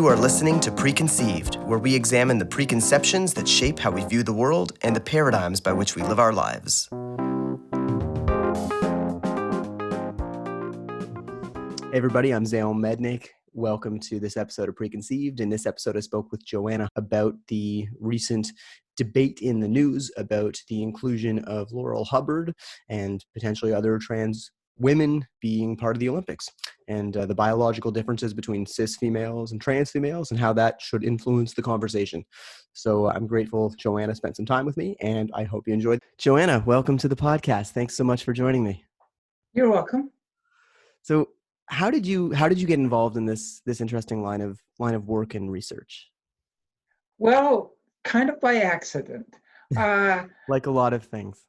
You are listening to Preconceived, where we examine the preconceptions that shape how we view the world and the paradigms by which we live our lives. Hey everybody, I'm Zael Mednick. Welcome to this episode of Preconceived. In this episode, I spoke with Joanna about the recent debate in the news about the inclusion of Laurel Hubbard and potentially other trans women being part of the Olympics, and the biological differences between cis females and trans females and how that should influence the conversation. So I'm grateful Joanna spent some time with me, and I hope you enjoyed. Joanna, welcome to the podcast. Thanks so much for joining me. You're welcome. So how did you get involved in this interesting line of work and research? Well, kind of by accident. Like a lot of things.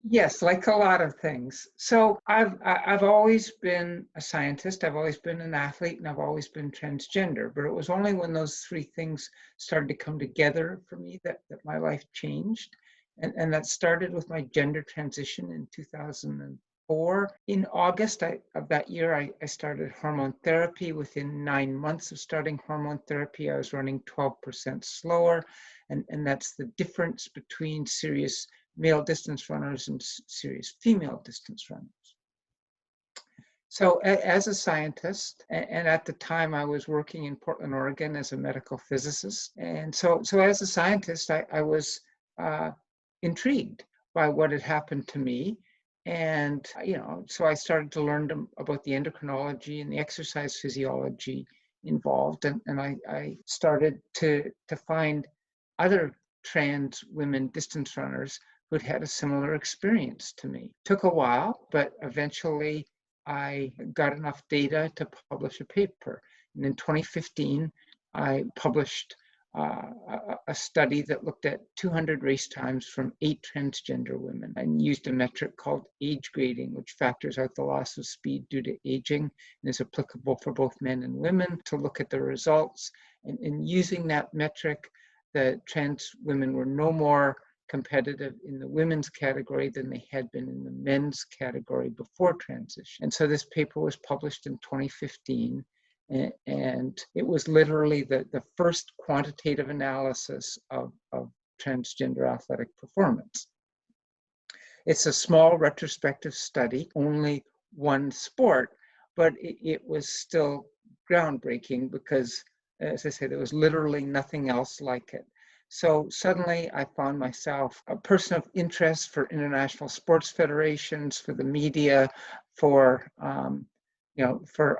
Yes, like a lot of things. So I've always been a scientist, I've always been an athlete, and I've always been transgender. But it was only when those three things started to come together for me that my life changed. And that started with my gender transition in 2004. In August of that year, I started hormone therapy. Within 9 months of starting hormone therapy, I was running 12% slower. And that's the difference between serious male distance runners and serious female distance runners. So as a scientist, and at the time I was working in Portland, Oregon as a medical physicist. And so as a scientist, I was intrigued by what had happened to me. And, so I started to learn about the endocrinology and the exercise physiology involved. And I started to find other trans women distance runners who'd had a similar experience to me. Took a while, but eventually I got enough data to publish a paper. And in 2015, I published a study that looked at 200 race times from 8 transgender women and used a metric called age grading, which factors out the loss of speed due to aging and is applicable for both men and women, to look at the results. And using that metric, the trans women were no more competitive in the women's category than they had been in the men's category before transition. And so this paper was published in 2015, and it was literally the first quantitative analysis of transgender athletic performance. It's a small retrospective study, only one sport, but it was still groundbreaking because, as I say, there was literally nothing else like it. So suddenly I found myself a person of interest for international sports federations, for the media, for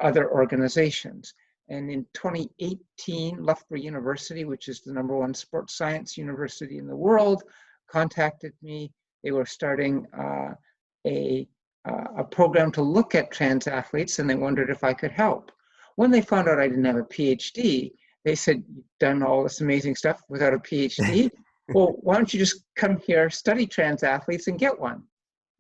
other organizations. And in 2018, Loughborough University, which is the #1 sports science university in the world, contacted me. They were starting a program to look at trans athletes, and they wondered if I could help. When they found out I didn't have a PhD, they said, "You've done all this amazing stuff without a PhD. Well, why don't you just come here, study trans athletes, and get one?"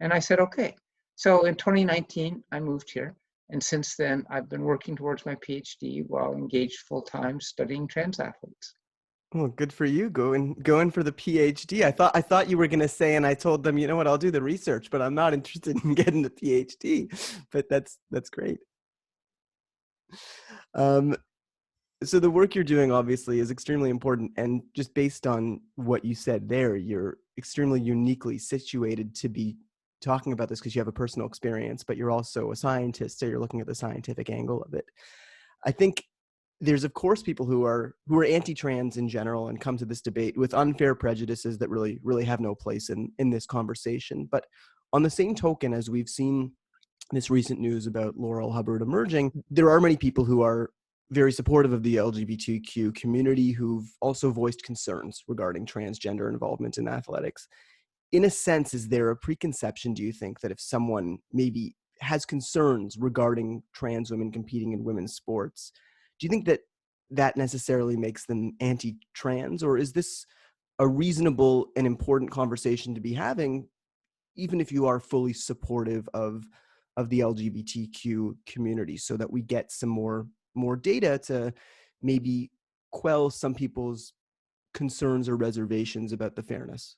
And I said, okay. So in 2019, I moved here. And since then, I've been working towards my PhD while engaged full-time studying trans athletes. Well, good for you, going for the PhD. I thought you were going to say, and I told them, you know what, I'll do the research, but I'm not interested in getting the PhD. But that's great. So the work you're doing obviously is extremely important, and just based on what you said there, you're extremely uniquely situated to be talking about this because you have a personal experience, but you're also a scientist, so you're looking at the scientific angle of it. I think there's, of course, people who are anti-trans in general and come to this debate with unfair prejudices that really have no place in this conversation. But on the same token, as we've seen this recent news about Laurel Hubbard emerging, there are many people who are very supportive of the LGBTQ community who've also voiced concerns regarding transgender involvement in athletics. In a sense, is there a preconception, do you think, that if someone maybe has concerns regarding trans women competing in women's sports, do you think that necessarily makes them anti-trans, or is this a reasonable and important conversation to be having, even if you are fully supportive of the LGBTQ community, so that we get some more data to maybe quell some people's concerns or reservations about the fairness?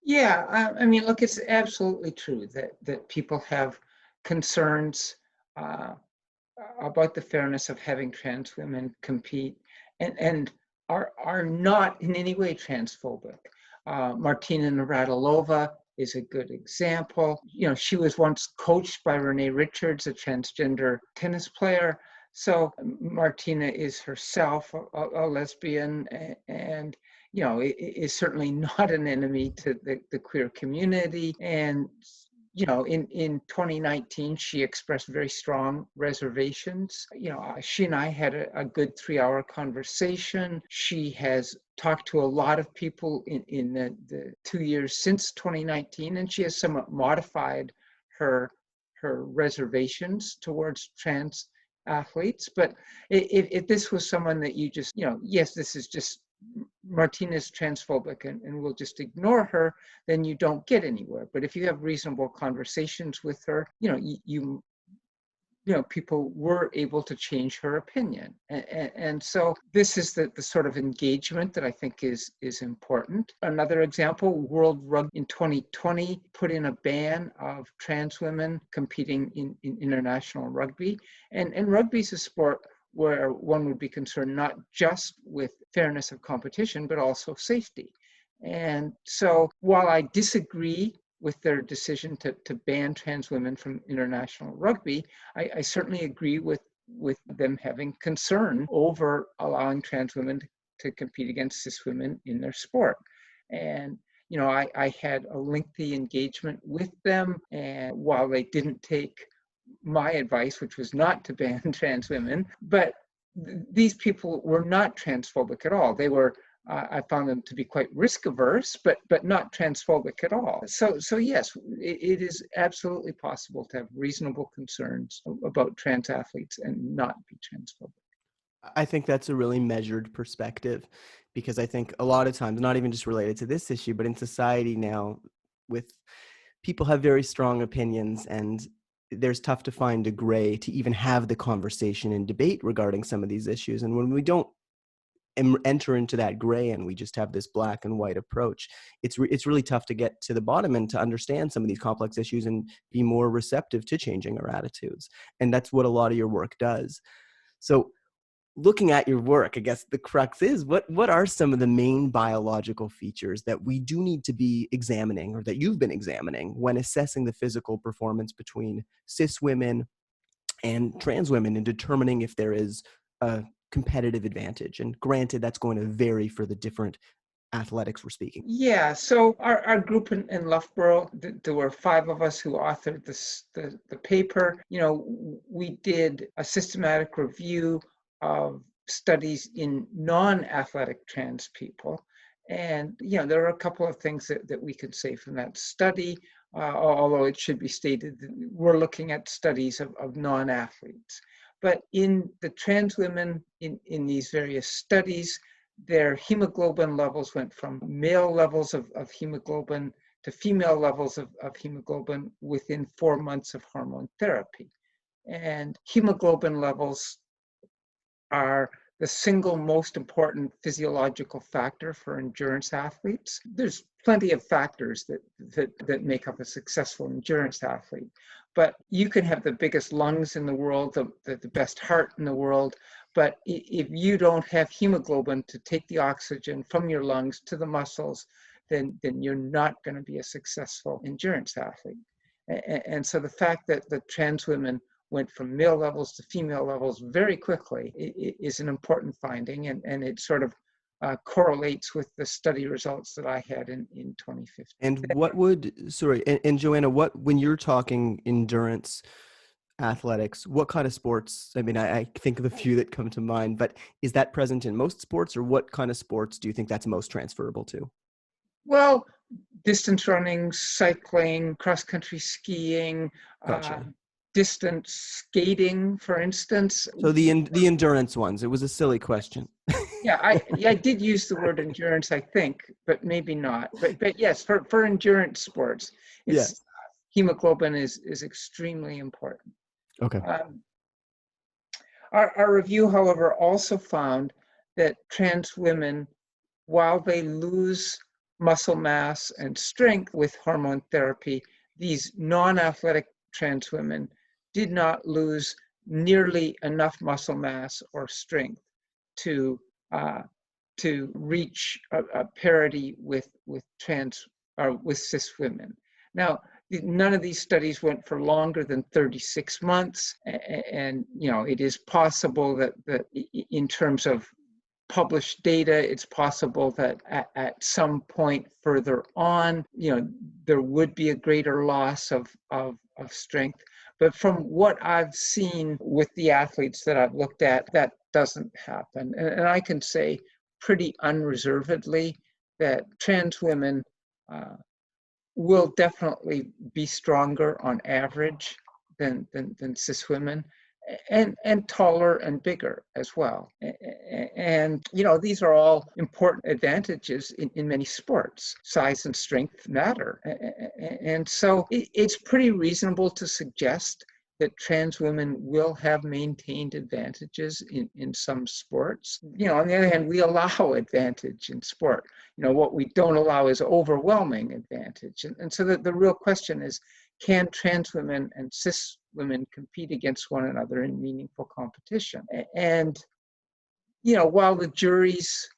Yeah, I mean, look, it's absolutely true that people have concerns about the fairness of having trans women compete. and are not in any way transphobic. Martina Navratilova is a good example. You know, she was once coached by Renee Richards, a transgender tennis player. So Martina is herself a lesbian, and you know, is certainly not an enemy to the queer community. And you know, in 2019, she expressed very strong reservations. You know, she and I had a good 3-hour conversation. She has talked to a lot of people in the 2 years since 2019, and she has somewhat modified her reservations towards trans athletes. But if this was someone that you just, you know, yes, this is just Martina's transphobic and we'll just ignore her, then you don't get anywhere. But if you have reasonable conversations with her, you know, you know, people were able to change her opinion. And so this is the sort of engagement that I think is important. Another example, World Rugby in 2020 put in a ban of trans women competing in international rugby. And rugby is a sport where one would be concerned not just with fairness of competition, but also safety. And so while I disagree with their decision to ban trans women from international rugby, I certainly agree with them having concern over allowing trans women to compete against cis women in their sport. And you know, I had a lengthy engagement with them, and while they didn't take my advice, which was not to ban trans women, but these people were not transphobic at all. They were, I found them to be quite risk averse, but not transphobic at all. So yes, it is absolutely possible to have reasonable concerns about trans athletes and not be transphobic. I think that's a really measured perspective, because I think a lot of times, not even just related to this issue, but in society now, with people have very strong opinions, and there's tough to find a gray to even have the conversation and debate regarding some of these issues. And when we don't enter into that gray and we just have this black and white approach, it's really tough to get to the bottom and to understand some of these complex issues and be more receptive to changing our attitudes. And that's what a lot of your work does. So looking at your work, I guess the crux is, what are some of the main biological features that we do need to be examining, or that you've been examining, when assessing the physical performance between cis women and trans women, and determining if there is a competitive advantage? And granted, that's going to vary for the different athletics we're speaking. Yeah, so our group in Loughborough, there were 5 of us who authored the paper. You know, we did a systematic review of studies in non-athletic trans people. And, you know, there are a couple of things that we could say from that study, although it should be stated that we're looking at studies of non-athletes. But in the trans women in these various studies, their hemoglobin levels went from male levels of hemoglobin to female levels of hemoglobin within 4 months of hormone therapy. And hemoglobin levels are the single most important physiological factor for endurance athletes. There's plenty of factors that make up a successful endurance athlete, but you can have the biggest lungs in the world, the best heart in the world, but if you don't have hemoglobin to take the oxygen from your lungs to the muscles, then you're not going to be a successful endurance athlete. And so the fact that the trans women went from male levels to female levels very quickly is an important finding, and it sort of correlates with the study results that I had in 2015. And what would, sorry, and Joanna, when you're talking endurance athletics, what kind of sports? I mean, I think of a few that come to mind, but is that present in most sports, or what kind of sports do you think that's most transferable to? Well, distance running, cycling, cross-country skiing, Gotcha. distance skating, for instance. So the endurance ones. It was a silly question. Yeah, I did use the word endurance, I think, but maybe not. But yes, for endurance sports, Yeah. Hemoglobin is extremely important. Okay. Our review, however, also found that trans women, while they lose muscle mass and strength with hormone therapy, these non-athletic trans women did not lose nearly enough muscle mass or strength to to reach a parity with trans or with cis women. Now, none of these studies went for longer than 36 months, and it is possible that in terms of published data, it's possible that at some point further on, there would be a greater loss of strength. But from what I've seen with the athletes that I've looked at, that doesn't happen. And I can say pretty unreservedly that trans women will definitely be stronger on average than cis women, and taller and bigger as well. And these are all important advantages in many sports. Size and strength matter. And so it's pretty reasonable to suggest that trans women will have maintained advantages in some sports. On the other hand, we allow advantage in sport. What we don't allow is overwhelming advantage. And so the real question is, can trans women and cis women compete against one another in meaningful competition? And, while the jury's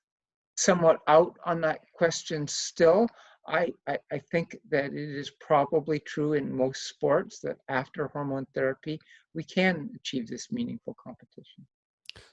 somewhat out on that question still, I think that it is probably true in most sports that after hormone therapy, we can achieve this meaningful competition.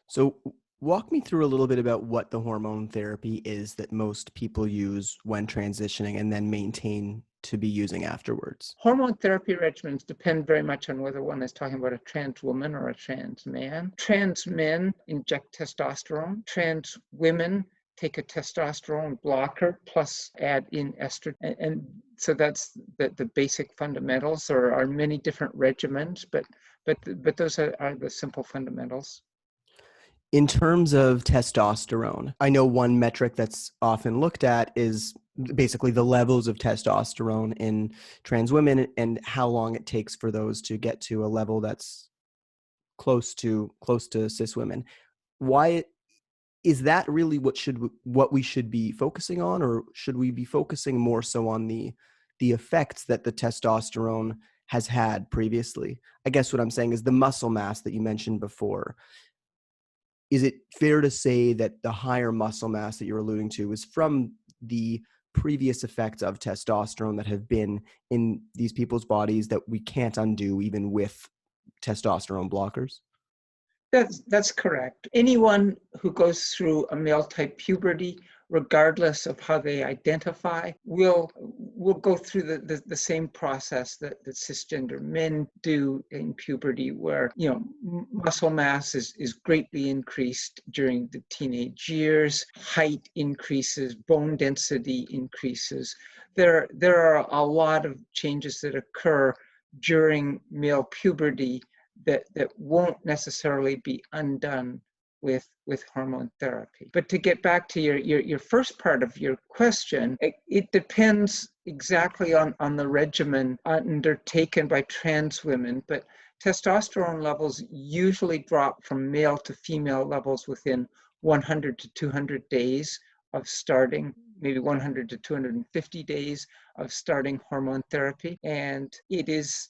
So walk me through a little bit about what the hormone therapy is that most people use when transitioning and then maintain to be using afterwards. Hormone therapy regimens depend very much on whether one is talking about a trans woman or a trans man. Trans men inject testosterone. Trans women take a testosterone blocker plus add in estrogen. And so that's the basic fundamentals. There are many different regimens, but those are the simple fundamentals. In terms of testosterone, I know one metric that's often looked at is basically the levels of testosterone in trans women and how long it takes for those to get to a level that's close to cis women. Why is that really what we should be focusing on, or should we be focusing more so on the effects that the testosterone has had previously? I guess what I'm saying is the muscle mass that you mentioned before. Is it fair to say that the higher muscle mass that you're alluding to is from the previous effects of testosterone that have been in these people's bodies that we can't undo even with testosterone blockers? That's correct. Anyone who goes through a male-type puberty, regardless of how they identify, will go through the same process that cisgender men do in puberty, where muscle mass is greatly increased during the teenage years, height increases, bone density increases. There are a lot of changes that occur during male puberty that won't necessarily be undone with hormone therapy. But to get back to your first part of your question, it depends exactly on the regimen undertaken by trans women, but testosterone levels usually drop from male to female levels within 100 to 200 days of starting, maybe 100 to 250 days of starting hormone therapy. And it is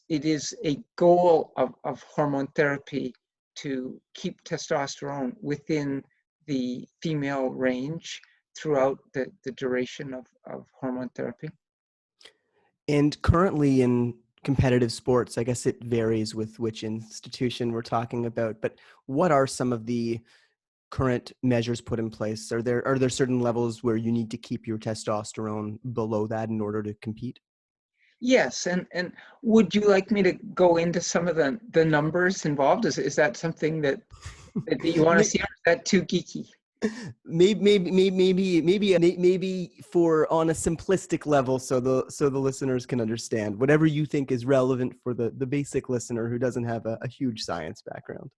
a goal of hormone therapy to keep testosterone within the female range throughout the duration of hormone therapy. And currently in competitive sports, I guess it varies with which institution we're talking about, but what are some of the current measures put in place? Are there certain levels where you need to keep your testosterone below that in order to compete? Yes, and would you like me to go into some of the numbers involved? Is that something that you want to see, or is that too geeky? Maybe for on a simplistic level, so the listeners can understand whatever you think is relevant for the basic listener who doesn't have a huge science background.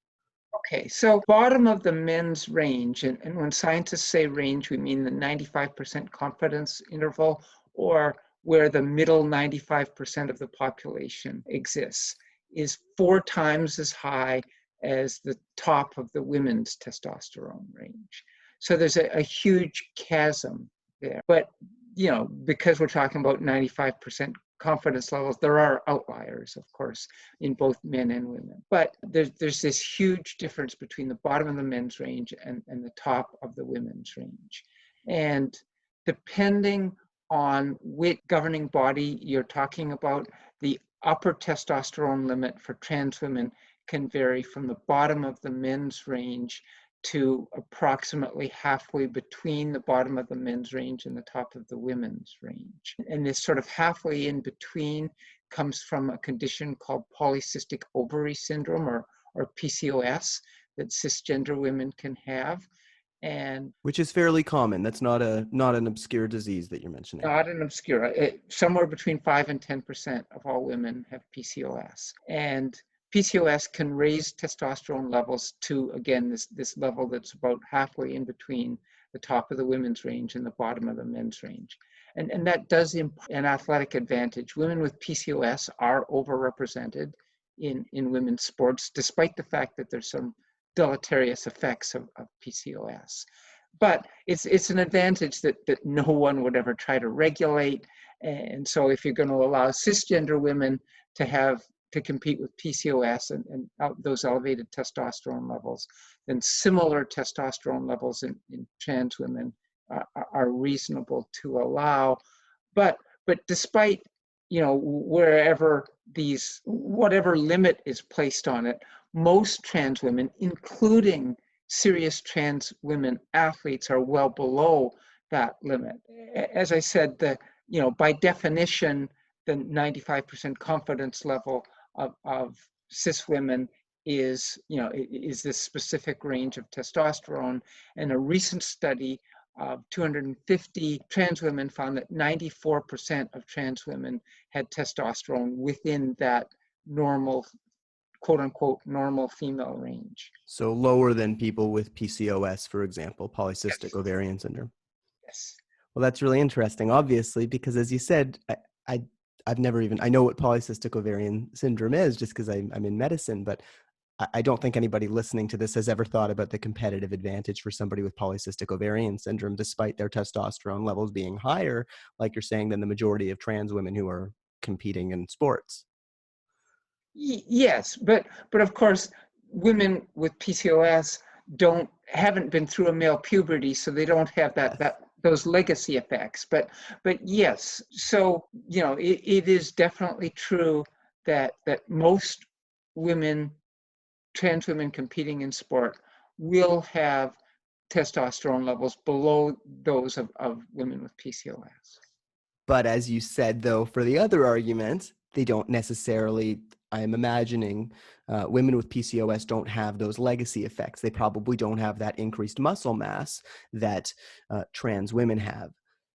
Okay, so bottom of the men's range, and when scientists say range, we mean the 95% confidence interval, or where the middle 95% of the population exists, is 4 times as high as the top of the women's testosterone range. So there's a huge chasm there. But, because we're talking about 95% confidence levels. There are outliers, of course, in both men and women. But there's this huge difference between the bottom of the men's range and the top of the women's range. And depending on which governing body you're talking about, the upper testosterone limit for trans women can vary from the bottom of the men's range to approximately halfway between the bottom of the men's range and the top of the women's range. And this sort of halfway in between comes from a condition called polycystic ovary syndrome, or PCOS, that cisgender women can have. And which is fairly common. That's not an obscure disease that you're mentioning. not an obscure, somewhere between 5 and 10% of all women have PCOS. And PCOS can raise testosterone levels to, again, this level that's about halfway in between the top of the women's range and the bottom of the men's range. And that does an athletic advantage. Women with PCOS are overrepresented in women's sports, despite the fact that there's some deleterious effects of PCOS. But it's an advantage that no one would ever try to regulate. And so if you're going to allow cisgender women to compete with PCOS and those elevated testosterone levels, then similar testosterone levels in trans women are reasonable to allow. But despite, whatever limit is placed on it, most trans women, including serious trans women athletes, are well below that limit. As I said, by definition, the 95% confidence level of cis women is this specific range of testosterone. And a recent study of 250 trans women found that 94% of trans women had testosterone within that normal, quote unquote, normal female range. So lower than people with PCOS, for example, polycystic ovarian syndrome. Yes. Well, that's really interesting, obviously, because as you said, I've never even, I know what polycystic ovarian syndrome is just because I'm in medicine, but I don't think anybody listening to this has ever thought about the competitive advantage for somebody with polycystic ovarian syndrome, despite their testosterone levels being higher, like you're saying, than the majority of trans women who are competing in sports. Yes, but of course, women with PCOS haven't been through a male puberty, so they don't have those legacy effects. But yes, so it is definitely true that most women, trans women competing in sport, will have testosterone levels below those of women with PCOS. But as you said, though, for the other argument, they don't necessarily, I'm imagining, women with PCOS don't have those legacy effects. They probably don't have that increased muscle mass that trans women have.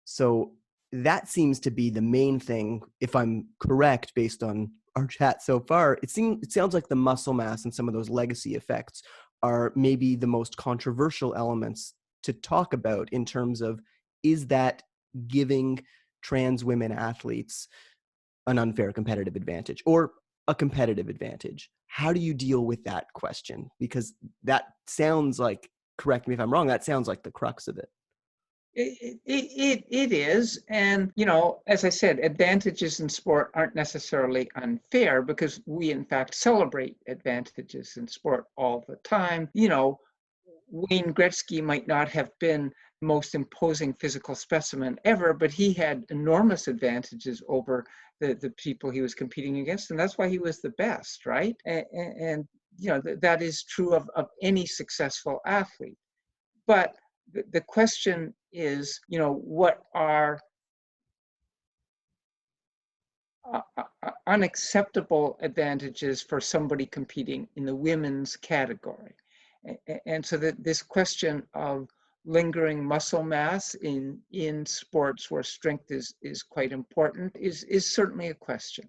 So that seems to be the main thing, if I'm correct, based on our chat so far. It sounds like the muscle mass and some of those legacy effects are maybe the most controversial elements to talk about in terms of, is that giving trans women athletes an unfair competitive advantage or a competitive advantage? How do you deal with that question? Because that sounds like, correct me if I'm wrong, that sounds like the crux of it. It is. And, as I said, advantages in sport aren't necessarily unfair because we, in fact, celebrate advantages in sport all the time. Wayne Gretzky might not have been the most imposing physical specimen ever, but he had enormous advantages over the people he was competing against, and that's why he was the best, right? And that is true of any successful athlete. But the question is, what are unacceptable advantages for somebody competing in the women's category? And so that this question of lingering muscle mass in sports where strength is quite important is certainly a question.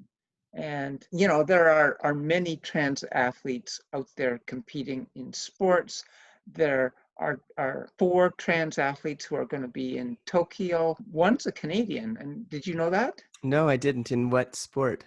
And there are many trans athletes out there competing in sports. There are 4 trans athletes who are going to be in Tokyo. One's a Canadian, and did you know that? No, I didn't. In what sport?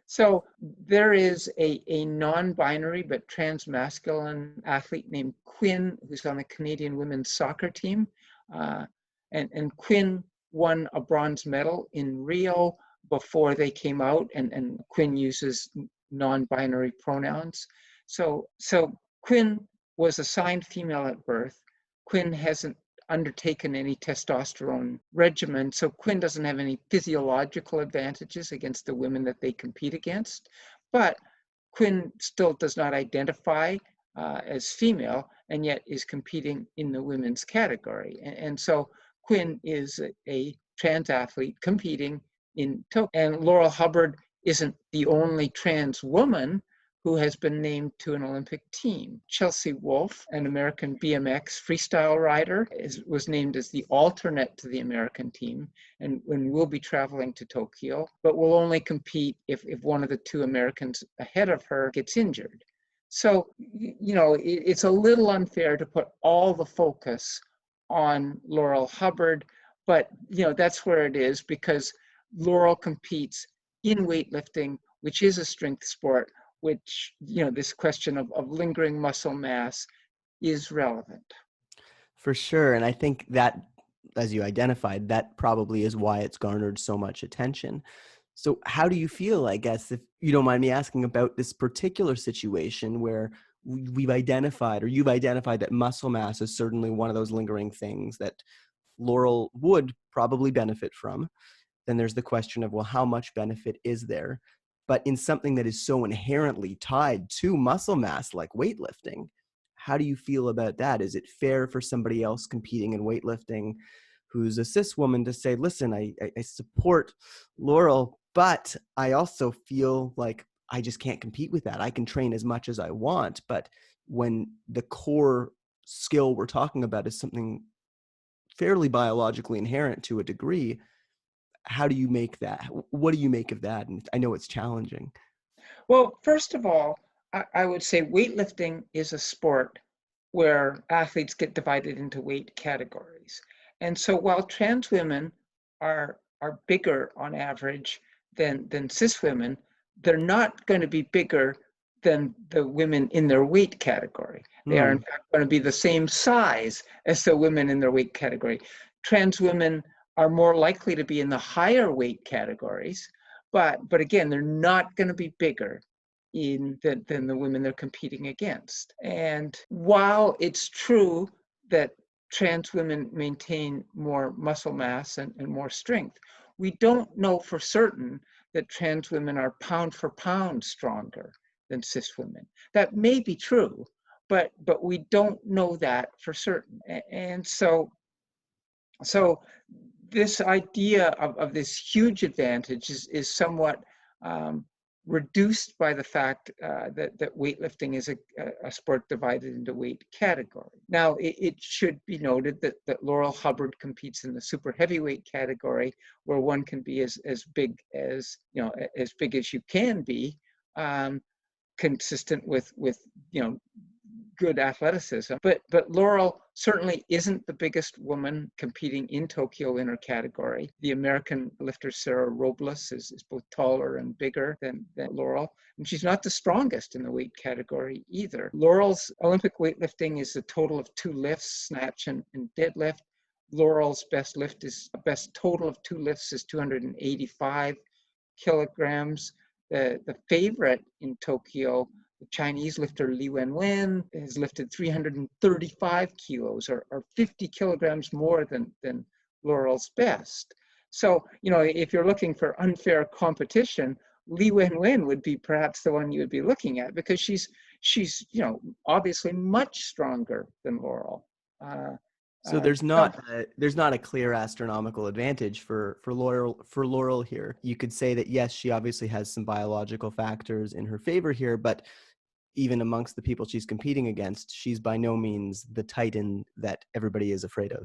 So there is a non-binary but trans-masculine athlete named Quinn who's on the Canadian women's soccer team. And Quinn won a bronze medal in Rio, before they came out, and Quinn uses non-binary pronouns. So Quinn was assigned female at birth. Quinn hasn't undertaken any testosterone regimen, so Quinn doesn't have any physiological advantages against the women that they compete against. But Quinn still does not identify as female, and yet is competing in the women's category. And so Quinn is a trans athlete competing in Tokyo. And Laurel Hubbard isn't the only trans woman who has been named to an Olympic team. Chelsea Wolfe, an American BMX freestyle rider, was named as the alternate to the American team, and will be traveling to Tokyo, but will only compete if one of the two Americans ahead of her gets injured. So, it's a little unfair to put all the focus on Laurel Hubbard, but, that's where it is, because Laurel competes in weightlifting, which is a strength sport, which, this question of lingering muscle mass is relevant. For sure. And I think that, as you identified, that probably is why it's garnered so much attention. So how do you feel, I guess, if you don't mind me asking, about this particular situation where you've identified that muscle mass is certainly one of those lingering things that Laurel would probably benefit from? Then there's the question of, well, how much benefit is there? But in something that is so inherently tied to muscle mass like weightlifting, how do you feel about that? Is it fair for somebody else competing in weightlifting who's a cis woman to say, listen, I support Laurel, but I also feel like I just can't compete with that. I can train as much as I want, but when the core skill we're talking about is something fairly biologically inherent to a degree, how do you make that? What do you make of that? And I know it's challenging. Well, first of all, I would say weightlifting is a sport where athletes get divided into weight categories. And so while trans women are bigger on average than cis women, they're not going to be bigger than the women in their weight category. They are in fact going to be the same size as the women in their weight category. Trans women are more likely to be in the higher weight categories, but again, they're not going to be bigger than the women they're competing against. And while it's true that trans women maintain more muscle mass and more strength, we don't know for certain that trans women are pound for pound stronger than cis women. That may be true, but we don't know that for certain. And so this idea of this huge advantage is somewhat reduced by the fact that weightlifting is a sport divided into weight category. Now, it should be noted that Laurel Hubbard competes in the super heavyweight category, where one can be as big as you can be, consistent with good athleticism. But Laurel certainly isn't the biggest woman competing in Tokyo in her category. The American lifter Sarah Robles is both taller and bigger than Laurel. And she's not the strongest in the weight category either. Laurel's Olympic weightlifting is a total of 2 lifts, snatch and deadlift. Laurel's best total of 2 lifts is 285 kilograms. The favorite in Tokyo, the Chinese lifter Li Wenwen, has lifted 335 kilos, or 50 kilograms more than Laurel's best. So, if you're looking for unfair competition, Li Wenwen would be perhaps the one you would be looking at, because she's obviously much stronger than Laurel. So there's not a clear astronomical advantage for Laurel here. You could say that yes, she obviously has some biological factors in her favor here, but even amongst the people she's competing against, she's by no means the titan that everybody is afraid of.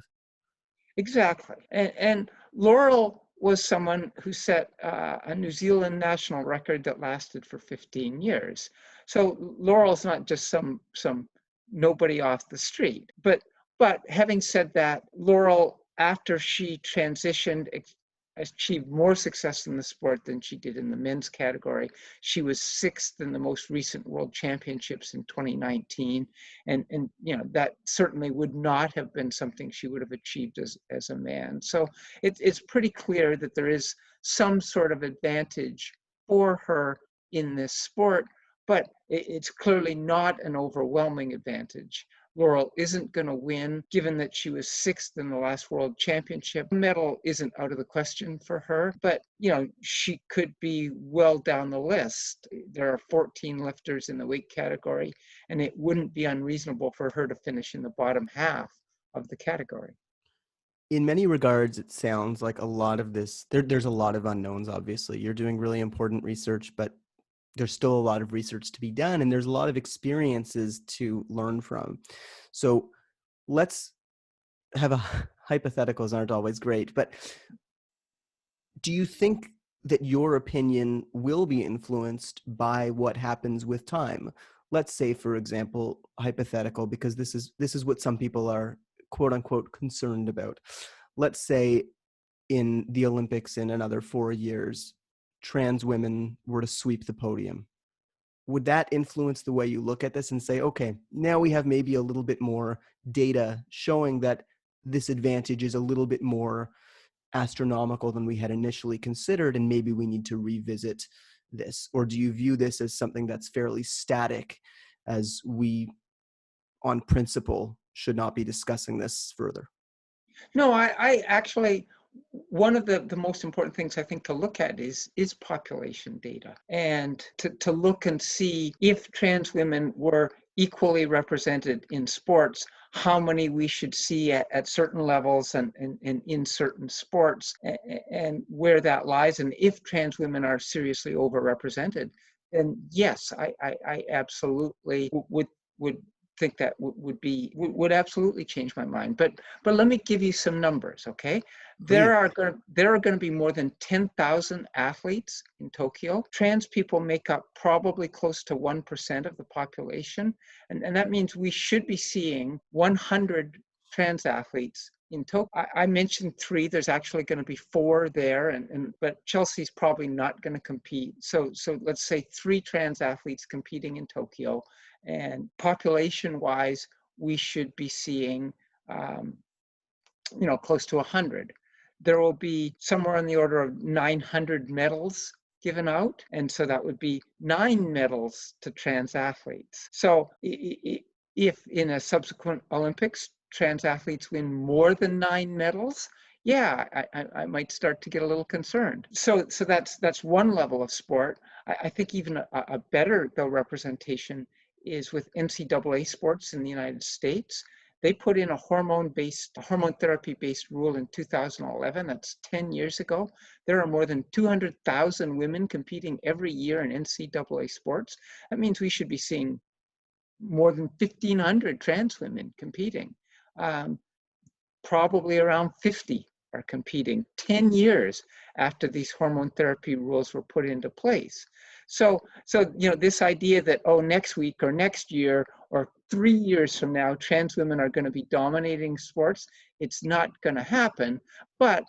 Exactly. And Laurel was someone who set a New Zealand national record that lasted for 15 years. So Laurel's not just some nobody off the street. But having said that, Laurel, after she transitioned, achieved more success in the sport than she did in the men's category. She was 6th in the most recent World Championships in 2019, and that certainly would not have been something she would have achieved as a man. So it's pretty clear that there is some sort of advantage for her in this sport, but it's clearly not an overwhelming advantage. Laurel isn't going to win, given that she was sixth in the last World Championship. Medal isn't out of the question for her, but she could be well down the list. There are 14 lifters in the weight category, and it wouldn't be unreasonable for her to finish in the bottom half of the category. In many regards, it sounds like a lot of this, there's a lot of unknowns, obviously. You're doing really important research, but there's still a lot of research to be done, and there's a lot of experiences to learn from. So let's have a hypotheticals aren't always great, but do you think that your opinion will be influenced by what happens with time? Let's say, for example, hypothetical, because this is what some people are quote unquote concerned about. Let's say in the Olympics in another 4 years, trans women were to sweep the podium. Would that influence the way you look at this and say, okay, now we have maybe a little bit more data showing that this advantage is a little bit more astronomical than we had initially considered, and maybe we need to revisit this? Or do you view this as something that's fairly static, as we, on principle, should not be discussing this further? No, I actually, one of the most important things I think to look at is population data, and to look and see if trans women were equally represented in sports, how many we should see at certain levels and in certain sports, and where that lies, and if trans women are seriously overrepresented, then yes, I absolutely would think that would absolutely change my mind. But let me give you some numbers, okay? There are going to be more than 10,000 athletes in Tokyo. Trans people make up probably close to 1% of the population, and that means we should be seeing 100 trans athletes in Tokyo. I mentioned 3. There's actually going to be 4 there, but Chelsea's probably not going to compete. So let's say 3 trans athletes competing in Tokyo. And population-wise, we should be seeing, close to 100. There will be somewhere on the order of 900 medals given out, and so that would be 9 medals to trans athletes. So if in a subsequent Olympics, trans athletes win more than 9 medals, yeah, I might start to get a little concerned. So that's one level of sport. I think even a better, though, representation is with NCAA sports in the United States. They put in a hormone therapy-based rule in 2011. That's 10 years ago. There are more than 200,000 women competing every year in NCAA sports. That means we should be seeing more than 1,500 trans women competing. Probably around 50 are competing 10 years after these hormone therapy rules were put into place. So this idea that, next week or next year or 3 years from now, trans women are going to be dominating sports, it's not going to happen. But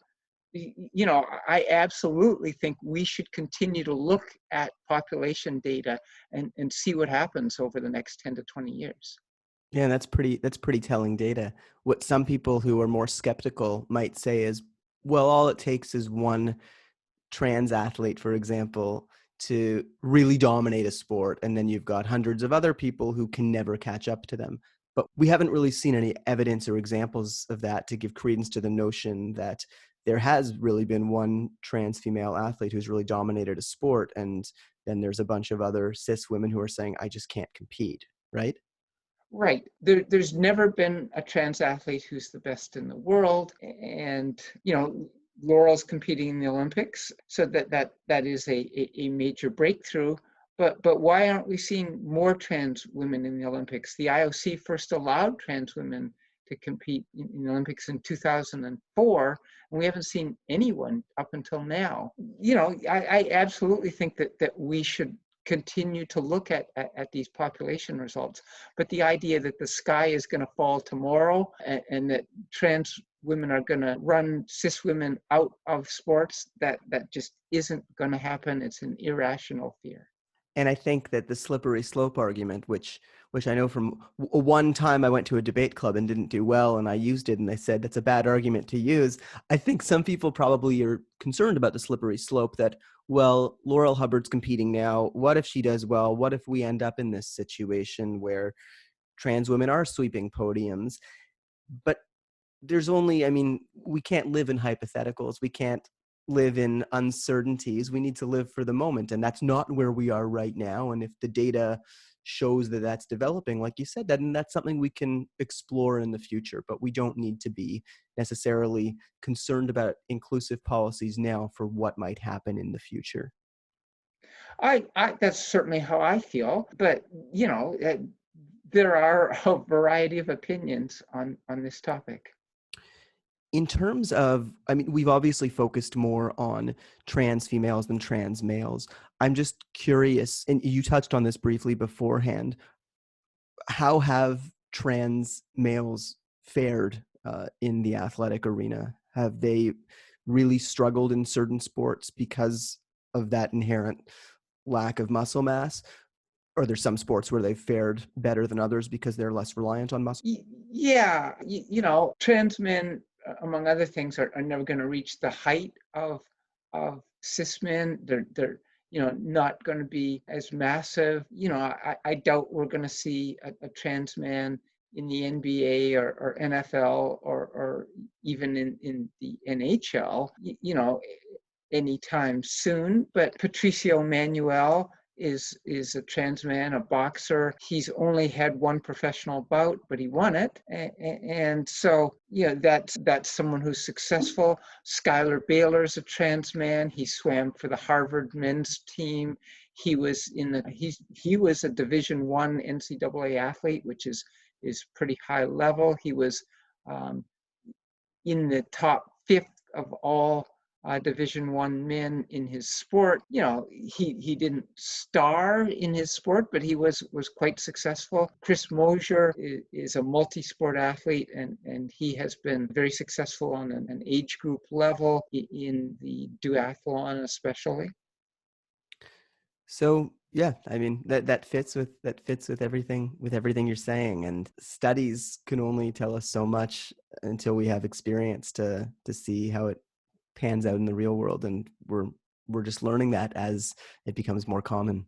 I absolutely think we should continue to look at population data and see what happens over the next 10 to 20 years. Yeah, that's pretty telling data. What some people who are more skeptical might say is, well, all it takes is one trans athlete, for example, to really dominate a sport, and then you've got hundreds of other people who can never catch up to them. But we haven't really seen any evidence or examples of that to give credence to the notion that there has really been one trans female athlete who's really dominated a sport, and then there's a bunch of other cis women who are saying, I just can't compete, right? Right. There's never been a trans athlete who's the best in the world. And, Laurel's competing in the Olympics. So that is a major breakthrough. But why aren't we seeing more trans women in the Olympics? The IOC first allowed trans women to compete in the Olympics in 2004, and we haven't seen anyone up until now. I absolutely think that we should continue to look at these population results. But the idea that the sky is going to fall tomorrow and that trans women are going to run cis women out of sports, that just isn't going to happen. It's an irrational fear. And I think that the slippery slope argument, which I know from one time I went to a debate club and didn't do well, and I used it, and they said that's a bad argument to use. I think some people probably are concerned about the slippery slope that, well, Laurel Hubbard's competing now. What if she does well? What if we end up in this situation where trans women are sweeping podiums? But there's only, I mean, we can't live in hypotheticals. We can't live in uncertainties. We need to live for the moment. And that's not where we are right now. And if the data shows that that's developing, like you said, then that's something we can explore in the future. But we don't need to be necessarily concerned about inclusive policies now for what might happen in the future. I that's certainly how I feel, but there are a variety of opinions on this topic. In terms of, I mean, we've obviously focused more on trans females than trans males. I'm just curious, and you touched on this briefly beforehand, how have trans males fared in the athletic arena? Have they really struggled in certain sports because of that inherent lack of muscle mass? Or there's some sports where they've fared better than others because they're less reliant on muscle? Yeah, trans men, among other things, are never going to reach the height of cis men. They're not going to be as massive. I doubt we're going to see a trans man in the NBA or NFL or even in the NHL, anytime soon. But Patricio Manuel is a trans man, a boxer. He's only had one professional bout, but he won it, and so that's someone who's successful. Skylar Baylor's a trans man. He swam for the Harvard men's team. He was he was a Division I NCAA athlete, which is pretty high level. He was in the top fifth of all Division I men in his sport. He didn't star in his sport, but he was quite successful. Chris Mosier is a multi-sport athlete, and he has been very successful on an age group level in the duathlon especially. So yeah, I mean that fits with everything you're saying, and studies can only tell us so much until we have experience to see how it pans out in the real world, and we're just learning that as it becomes more common.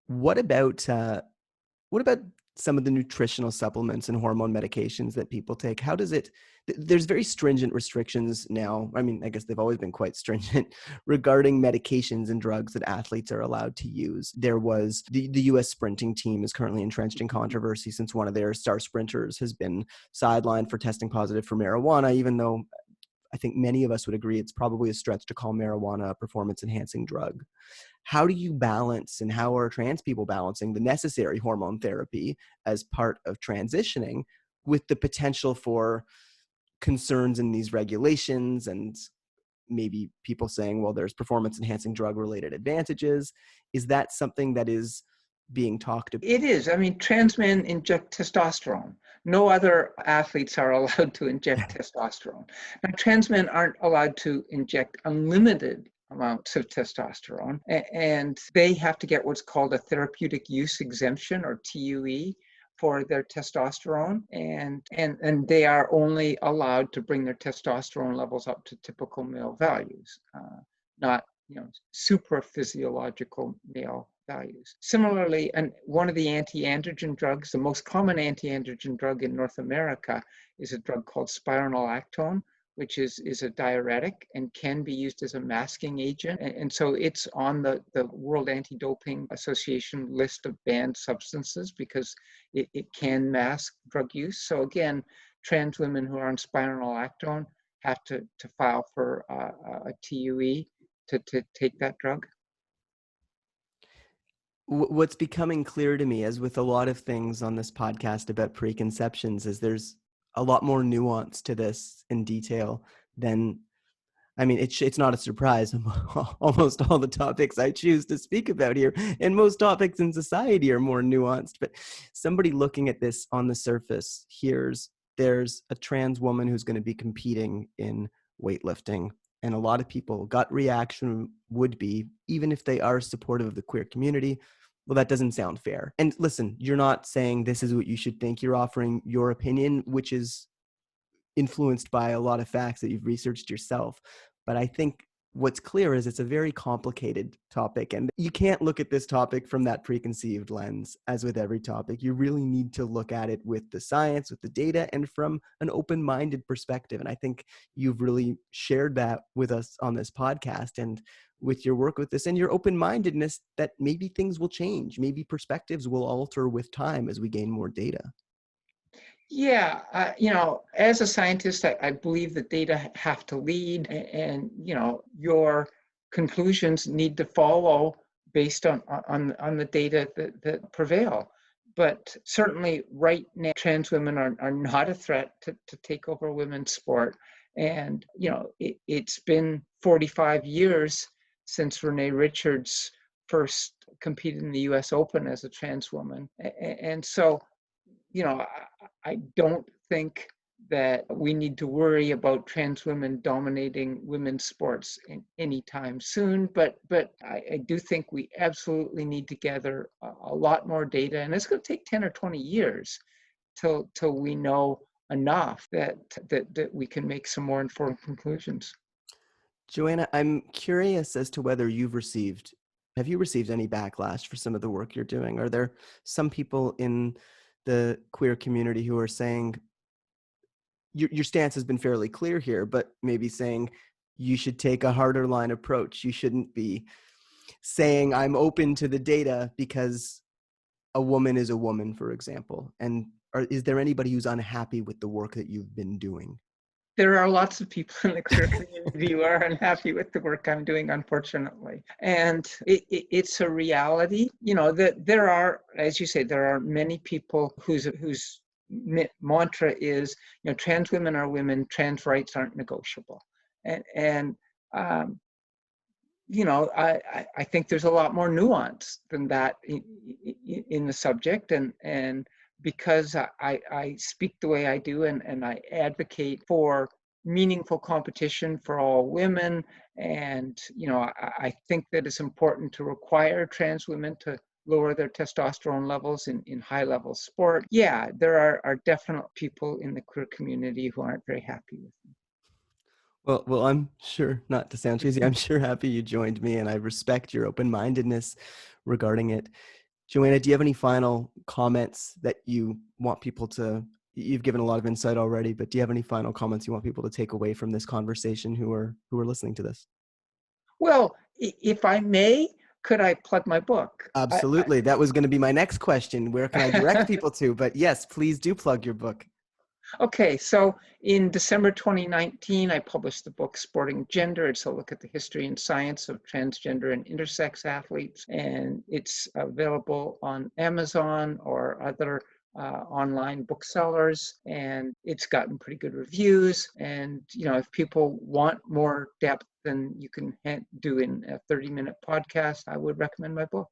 What about some of the nutritional supplements and hormone medications that people take? How does it, there's very stringent restrictions now. I mean, I guess they've always been quite stringent regarding medications and drugs that athletes are allowed to use. There was the US sprinting team is currently entrenched in controversy since one of their star sprinters has been sidelined for testing positive for marijuana, even though I think many of us would agree it's probably a stretch to call marijuana a performance enhancing drug. How do you balance, and how are trans people balancing the necessary hormone therapy as part of transitioning with the potential for concerns in these regulations and maybe people saying, well, there's performance enhancing drug related advantages? Is that something that is being talked about? It is. I mean, trans men inject testosterone. No other athletes are allowed to inject testosterone. Now, trans men aren't allowed to inject unlimited amounts of testosterone, and they have to get what's called a therapeutic use exemption, or TUE, for their testosterone, and they are only allowed to bring their testosterone levels up to typical male values, not super physiological male values. Similarly, and one of the anti-androgen drugs, the most common anti-androgen drug in North America, is a drug called spironolactone, which is a diuretic and can be used as a masking agent. And so it's on the World Anti-Doping Association list of banned substances because it can mask drug use. So again, trans women who are on spironolactone have to file for a TUE to take that drug. What's becoming clear to me, as with a lot of things on this podcast about preconceptions, is there's a lot more nuance to this in detail than, I mean, it's not a surprise. Almost all the topics I choose to speak about here, and most topics in society, are more nuanced. But somebody looking at this on the surface hears there's a trans woman who's going to be competing in weightlifting, And a lot of people, gut reaction would be, even if they are supportive of the queer community, well, that doesn't sound fair. And listen, you're not saying this is what you should think. You're offering your opinion, which is influenced by a lot of facts that you've researched yourself. But I think what's clear is it's a very complicated topic, and you can't look at this topic from that preconceived lens. As with every topic, you really need to look at it with the science, with the data, and from an open-minded perspective. And I think you've really shared that with us on this podcast, and with your work with this and your open-mindedness that maybe things will change, maybe perspectives will alter with time as we gain more data. Yeah, as a scientist, I believe that data have to lead, and your conclusions need to follow based on the data that prevail. But certainly, right now, trans women are not a threat to take over women's sport. And it's been 45 years since Renee Richards first competed in the U.S. Open as a trans woman, and so I don't think that we need to worry about trans women dominating women's sports anytime soon. But I do think we absolutely need to gather a lot more data, and it's going to take 10 or 20 years till we know enough that we can make some more informed conclusions. Joanna, I'm curious as to whether have you received any backlash for some of the work you're doing? Are there some people in the queer community who are saying your stance has been fairly clear here, but maybe saying you should take a harder line approach? You shouldn't be saying I'm open to the data because a woman is a woman, for example. And is there anybody who's unhappy with the work that you've been doing? There are lots of people in the queer community who are unhappy with the work I'm doing, unfortunately. And it's a reality, that there are, as you say, there are many people whose mantra is, trans women are women, trans rights aren't negotiable. And I think there's a lot more nuance than that in the subject. And because I speak the way I do, and I advocate for meaningful competition for all women, and I think that it's important to require trans women to lower their testosterone levels in high-level sport. Yeah, there are definite people in the queer community who aren't very happy with me. Well, I'm sure, not to sound cheesy, I'm sure happy you joined me, and I respect your open-mindedness regarding it. Joanna, do you have any final comments that you want people to, you've given a lot of insight already, but do you have any final comments you want people to take away from this conversation who are listening to this? Well, if I may, could I plug my book? Absolutely. That was going to be my next question. Where can I direct people to? But yes, please do plug your book. Okay, so in December 2019, I published the book Sporting Gender. It's a look at the history and science of transgender and intersex athletes, and it's available on Amazon or other online booksellers, and it's gotten pretty good reviews. And if people want more depth than you can do in a 30-minute podcast, I would recommend my book.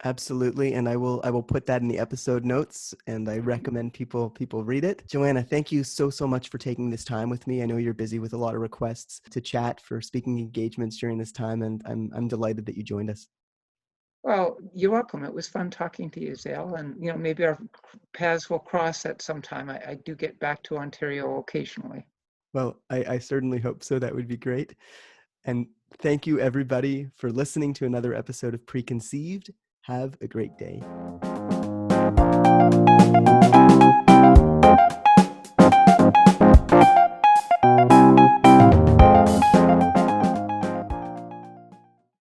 Absolutely, and I will put that in the episode notes, and I recommend people read it. Joanna, thank you so much for taking this time with me. I know you're busy with a lot of requests to chat for speaking engagements during this time, and I'm delighted that you joined us. Well, you're welcome. It was fun talking to you, Zale, and maybe our paths will cross at some time. I do get back to Ontario occasionally. Well, I certainly hope so. That would be great. And thank you, everybody, for listening to another episode of Preconceived. Have a great day.